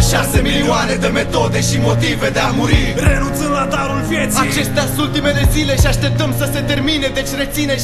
6 milioane de metode și motive de a muri, renunțând la darul vieții. Acestea sunt ultimele zile și așteptăm să se termine. Deci reține 6.000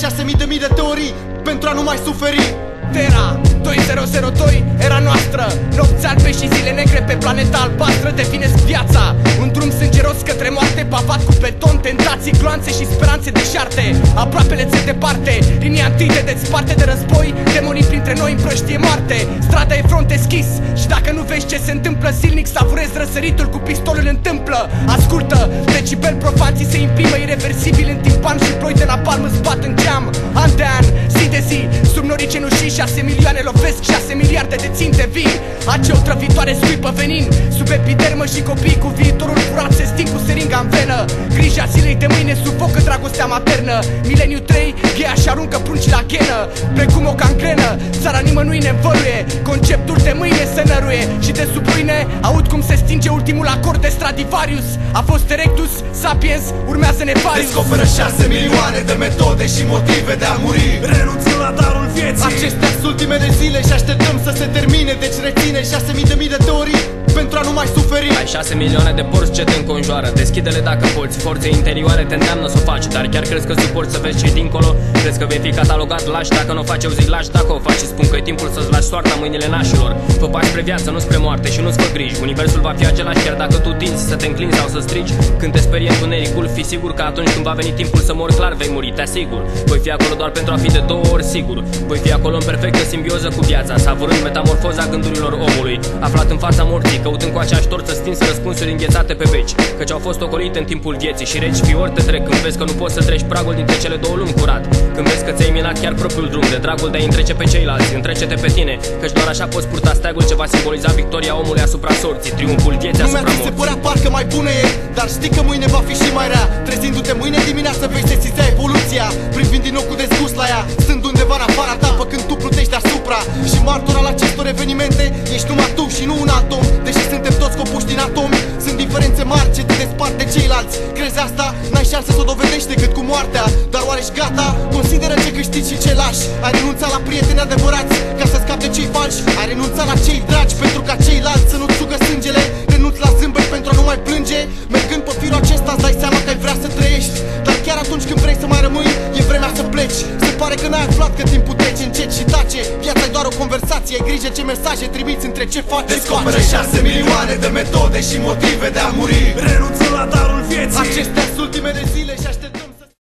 de teorii pentru a nu mai suferi. Terra 2002 era noastră. Nopți albe și zile negre pe planeta albastră definesc viața. Un drum sângeros către moarte, pavat cu beton, tentații, gloanțe și speranțe deșarte. Aproapele ți-e departe, linia întâi te desparte de război. Demonii printre noi împrăștie moarte. Strada e front deschis și dacă nu vezi ce se întâmplă zilnic, savurezi răsăritul cu pistolul în tâmplă. Ascultă, decibel profanții se imprimă irreversibil în timpan și ploi de napalm îți bat în geam. An de an, zi de zi, sub norii cenușii 6 milioane lovesc 6 miliarde de ținte vii. Ace otrăvitoare scuipă venin sub epidermă și copii cu viitorul furat se sting cu seringa în venă. Grija zilei de mâine sufocă dragostea maternă. Mileniu 3, cheia și aruncă prunci la ghenă. Precum o cangrenă, țara nimănui ne-nvăluie. Conceptul de mâine se năruie și de sub ruine aud cum se stinge ultimul acord de Stradivarius. A fost Erectus, Sapiens, urmează Nefarius. Descoperă 6 milioane de metode și motive de a muri, renunțând la darul vieții. Acestea sunt ultimele zile și așteptăm să se termine. Deci reține 6.000 de teorii pentru a nu mai suferi. Ai 6 milioane de porți ce te înconjoară. Deschide-le dacă poți, forțe interioare te îndeamnă să o faci. Dar chiar crezi că suporți să vezi ce dincolo? Crezi că vei fi catalogat lași dacă nu o faci? Eu zic lași dacă o faci și spun că e timpul să-ți lași soarta în mâinile nașilor. Fă pași spre viață, nu spre moarte și nu-ți fă griji. Universul va fi același chiar dacă tu tinzi să te înclini sau să strigi. Când te sperie întunericul, fi sigur că atunci când va veni timpul să mori, clar vei muri, te asigur. Voi fi acolo doar pentru a fi de 2 ori sigur. Voi fi acolo în perfectă simbioză cu viața, savurând metamorfoza gândurilor omului, aflat în fața morții, căutând cu aceeași torță stinsă răspunsuri înghețate pe veci, căci au fost ocolite în timpul vieții și reci fiori te trec când vezi că nu poți să treci pragul dintre cele două lumi curat. Când vezi că ți-ai minat chiar propriul drum de dragul de a întrece pe ceilalți, întrece-te pe tine, căci doar așa poți purta steagul ce va simboliza victoria omului asupra sorții, triumful vieții asupra morții. Se părea parcă mai bună e, dar știi că mâine va fi și mai rea. Trezindu-te mâine dimineață vei sesiza evoluția, privind din nou cu dezgust la ea, stând undeva în afara ta, când tu plutești deasupra. Și martor al acestor evenimente ești numai tu și nu un alt om. Deși suntem toți copuși din atomi, sunt diferențe mari ce te despart de ceilalți. Crezi asta? N-ai șanse să o dovedești decât cu moartea. Dar oare ești gata? Consideră ce câștigi și ce lași. Ai renunțat la prieteni adevărați ca să scapi de cei falși. Ai renunțat la cei dragi pentru ca ceilalți să nu-ți sugă sângele. Renunți la zâmbet pentru a nu mai plânge. Mergând pe firul acesta îți dai seama că ai vrea să trăiești. Dar chiar atunci când vrei să mai rămâi, e vremea să pleci. Se pare că n-ai aflat că timpul trece încet și tace. Viața e doar o conversație, ai grijă ce mesaje trimiți între ce faci. Descoperă 6 milioane de metode și motive de a muri, renunțând